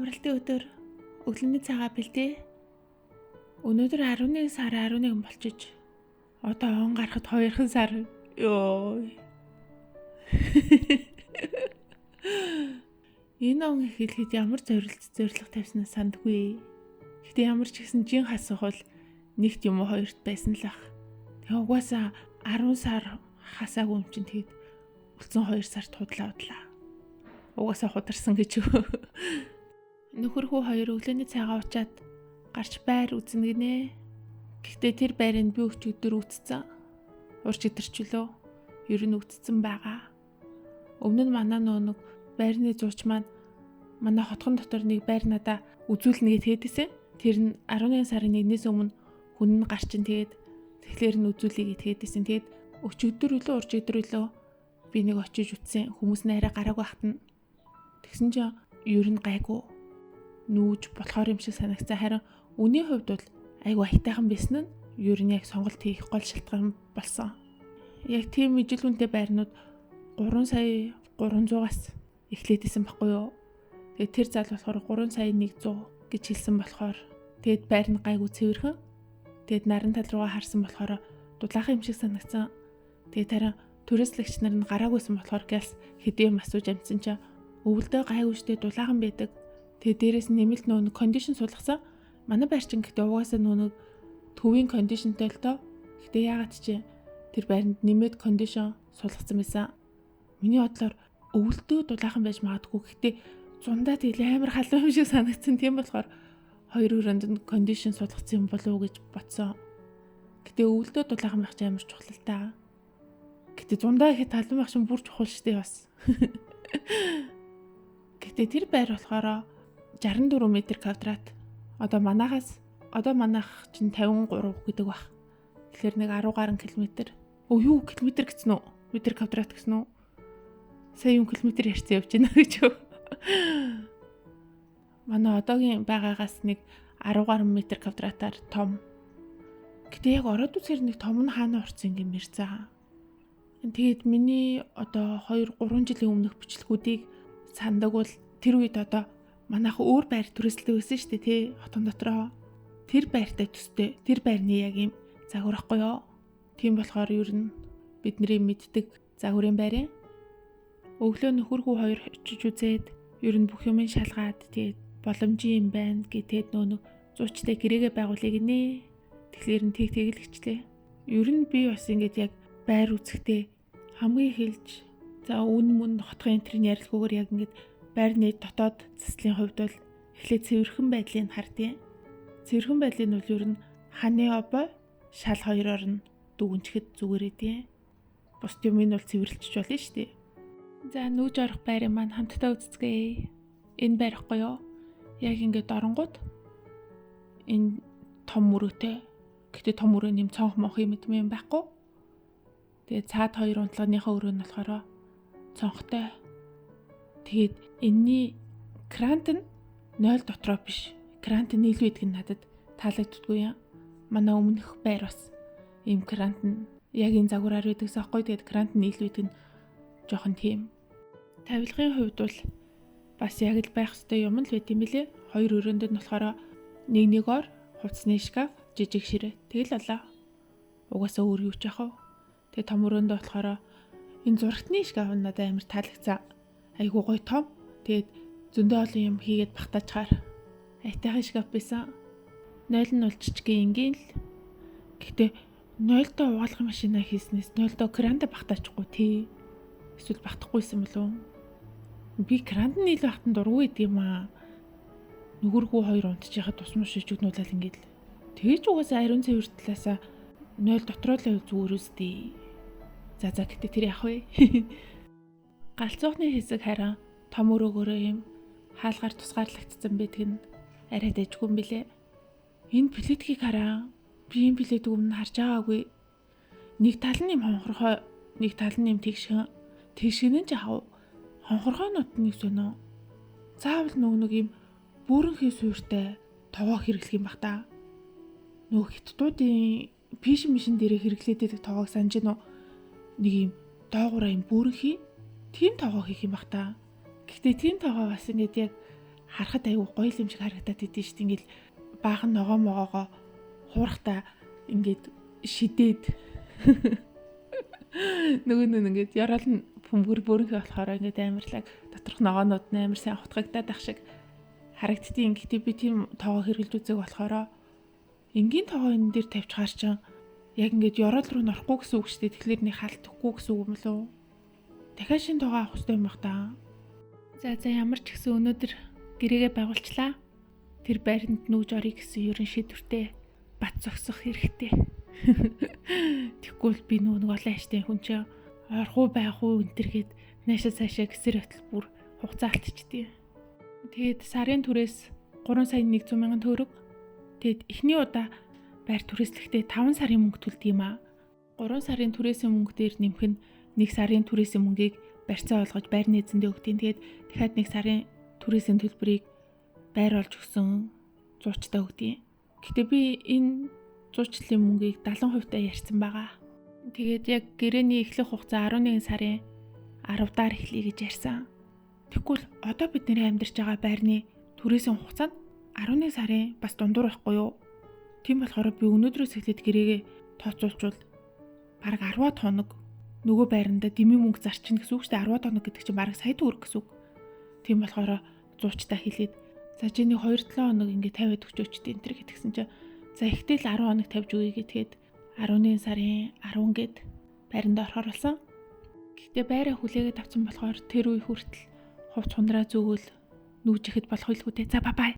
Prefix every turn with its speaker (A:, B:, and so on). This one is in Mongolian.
A: Авралтын өдөр өглөөний цагаан бэлдээ. Өнөөдөр 11 сар 11 болчих. Одоо он гарахад 2 сар. Йоо. Энэ он эхлэхэд ямар зорилго тавьснаа сандгүй. Гэтэ ямар ч гэсэн жин хасах бол нэгт юм уу хоёрт байсан л ах. Тэгээ угаасаа 10 сар хасаагүй юм чинь тэгэд үлдсэн 2 сард худлаа. Угаасаа хударсан гэж юу. Нөхөрхөө хоёр өглөөний цагаан уучаад гарч байр үзнэ гинэ. Гэхдээ тэр байранд би өчигдөр үтцсэн. Урч өдөрчлөө. Ер нь үтцсэн байгаа. Өмнө нь манай нэг байрны зууч маань манай хотхон дотор нэг байр надаа үзүүлнэ гэд хэдээсэн. Тэр нь 11 сарын 1-ээс өмнө хүн нь гарч ин тэгэхээр нь үзүүлэе гэд хэдээсэн. Тэгээд өчигдөр үлээ урч өдөр үлээ би нэг очиж үтсэн. Хүмүүс нь арай гараагүй хатна. Тэгсэн чинь ер нь гайгүй нүүж болохоор юм шиг санагцсан. Харин үний хувьд бол айгүй аятайхан байсан нь ер нь яг сонголт хийх гол шалтгаан болсон. Яг тийм ижилгүнтэй байрнууд 3 сая 300-аас эхлэдсэн байхгүй юу? Тэгээд тэр зал болохоор 3 сая 100 гэж хэлсэн болохоор тэгэд байр нь гайгүй цэвэрхэн. Тэгэд наран тал руугаа харсан болохоор дулаахан юм шиг санагцсан. Тэгээд харин түрээслэгч нар нь гараагүйсэн болохоор гэлс хэдийн юм асууж амжсан чинь өвөлдөө гайгүй штэ дулаахан байдаг. Тэгээ дээрээс нэмэлт нөө кондишн суулгасан. Манай байр чинь гэхдээ угаасаа нөө төвийн кондишнтэй л доо. Гэхдээ яагаад чи тэр байранд нэмээд кондишн суулгацсан байсан. Миний бодлоор өвөлдөө дулаахан байж магадгүй. Гэхдээ зундаа тэгэл амар халуун юм шиг санагдсан. Тийм болохоор хоёр өрөөнд нь кондишн суулгацсан юм болов уу гэж бодсон. Гэхдээ өвөлдөө дулаахан байх чинь амар чухал л та. Гэхдээ зундаа ихэд халуун байх чинь бүр чухал штэ бас. Гэхдээ тэр байр болохоор 64 м². Одоо манайх чинь 53 гэдэг баг. Тэгэхээр нэг 10 гаруй километр. Юу километр гэсэн үү? Метр квадрат гэсэн үү? Сая юм километр ярьсан явж байна гэж юу? Манай одоогийн байгаагаас нэг 10 гаруй метр квадратаар том. Гэтэ яг ороод үсэр нэг том нь хаана орсон юм ярьцаа. Тэгээд миний одоо 2-3 жилийн өмнөх бичлэгүүдийг сандаг бол тэр үед одоо манайх өөр байр түрээсэлдэг байсан шүү дээ тий хотон дотроо. Тэр байртай төстэй. Тэр байрны яг юм загвар ахгүй юу? Тийм болохоор ер нь бидний мэддэг загварын байрын өглөө нөхөрхүү хоёр очиж үзээд ер нь бүх юм шалгаад тэгээд боломжийн юм байна гэдэг нөө зуучтай гэрээгээ байгуулъя гинэ. Тэгэхээр нь тэгэлэгчлээ. Ер нь би бас ингэж яг байр үзэхдээ хамгийн хэлж за үн хотхон энтрийн ярилцгүйгээр яг ингэж байрны дотоод цэцлийн хувьд бол эхлээд цэвэрхэн байдлыг хардیں۔ Цэвэрхэн байдлыг нь бол ер нь ханы обой шал хоёроор нь дүгнчихэд зүгээр эдээ. Бус юм нь бол цэвэрлчих болно шүү дээ. За нүүж орох байрын маань хамтдаа үзцгээе. Энэ байрахгүй юу? Яг ингээд оронгууд энэ том мөрөөтэй. Гэтэ том мөрөө нэм цонх мох юм байхгүй. Тэгээ цаад хоёр унтлагынхаа өрөө нь болохоор цонхтой. Тэгээд энэний крант нь 0 дотроо биш. Крант нь илүү идэх нь надад таалагддаггүй юм. Манай өмнөх байр бас ийм крант нь яг энэ загвараар байдагс аахгүй. Тэгээд крант нь илүү идэх нь жоохон тийм. Тавилгын хувьд бол бас яг л байх ёстой юм л байт юм билэ. Хоёр өрөөнд нь болохоор нэг-нэгоор хувцсны шкаф, жижиг ширээ. Тэгэл болоо. Угаасаа өөр юу ч яах вэ? Тэгээд том өрөөндөө болохоор энэ зурагтны шкаф надад амар таалагдсан. Айгуу гоё том. Тэгээд зөндөө олон юм хийгээд багтаачаар айтайхан шкаф байсан. 0 нь улччгийн ингийн л. Гэхдээ 0-доо угаалгын машина хийснээс 0-доо кранта багтаачгүй тий. Эсвэл багтахгүйсэн болов уу? Би крант нь илүү хатан дургүй гэдэг юм аа. Нүгэргүй хоёр унтж яхад тусмаа шижигнүүлэл ингээд л. Тэгэж угаасаа ариун цэвэр талаасаа 0 дотроо л зүгээр үстэй. За гэтээ тэр яах вэ? Галзуухны хэсэг харин том өрөөгөөрөө юм хаалгаар тусгаарлагдсан байдаг нь арай дэжгүй юм билэ. Энэ плитгийг хараа. Би энэ плитийг өмнө харж байгаагүй. Нэг тал нь юм хонхорхой, нэг тал нь юм тэгшгэн. Тэгшгэн нь жаав. Хонхорхойнууд нь сонио. Заавал нэг юм бүрэнхий суурьтай тоогоо хэрэглэх юм бах та. Хиттуудын пиш мишин дээрээ хэрэглээд байдаг тоогоог санаж гэнэ үү? Нэг юм доогуура юм бүрэнхий тийм тоогоо хийх юм бах та. Гэхдээ тийм тоогоо бас ингэж яг харахад аюу гоё юм шиг харагдаад идэв шүү дээ. Ингээл баахан ногоо могоогоо хуурахтаа ингээд шидээд нөгөө нь ингээд ярал нь бөмбөр бөөрнхөө болохоор ингээд амарлаг доторх ногоонууд амар сайн хутгагдаад ах шиг харагдтiin. Гэтэ би тийм тоогоо хэрглэж үзег болохоор энгийн тоогоо энэ дээр тавьж хаар чам яг ингээд ярал руу норохгүй гэсэн үг шүү дээ. Тэгэхээр нэг халтахгүй гэсэн үг юм лөө. Дахиад шин тоогоо авах хэрэгтэй юм бах та. За ямар ч гэсэн өнөөдөр гэрээгээ байгуулчлаа. Тэр байранд нүүж орё гэсэн ерөн шийдвэртэй бат зогсох хэрэгтэй. Тэгвэл би нэг олон аштай хүн чинь орох уу байх уу энтергээд наашаа цаашаа гэсэр хөтөл бүр хугацаа алдчихдээ. Тэгээд сарын түрээс 3,100,000 төгрөг. Тэгэд эхний удаа байр түрээслэхдээ 5 сарын мөнгө төлдөг юм аа. 3 сарын түрээсийн мөнгө дээр нэмэх нь 1 сарын түрээсийн мөнгийг барьцаа олгож байрны эзэндээ өгдөг. Тэгээд дахиад 1 сарын түрээсийн төлбөрийг байр олж өгсөн зуучтай өгдөг. Гэтэ би энэ зуучлалын мөнгийг 70% таа ярьсан байгаа. Тэгээд яг гэрээний эхлэх хугацаа 11 сарын 10-даар эхлэе гэж ярьсан. Тэгвэл одоо бид нэр амьдарч байгаа байрны түрээсийн хугацаа нь 11 сарын бас дундуур байхгүй юу? Тийм болохоор би өнөөдрөөс эхлээд гэрээгээ тооцоолчвал бараг 10 хоног нөгөө байранда дэмий мөнгө зарчна гэсэн үг шүү дээ. 10 хоног гэдэг чинь бараг сая төгрөг гэсэн үг. Тийм болохоор зуучтаа хэлээд за чи нэг 2-7 хоног ингээ тавиад өгчөөчтэй энэ төр гэтгсэн чинь за ихтэл 10 хоног тавьж өгье гэдгээд 11 сарын 10 гээд байранд орохоор болсон. Гэхдээ байраа хүлээгээд авсан болохоор тэр үе хүртэл хувц хундраа зүгэл нүүж ихэд болох байлгүй дээ. За бай бай.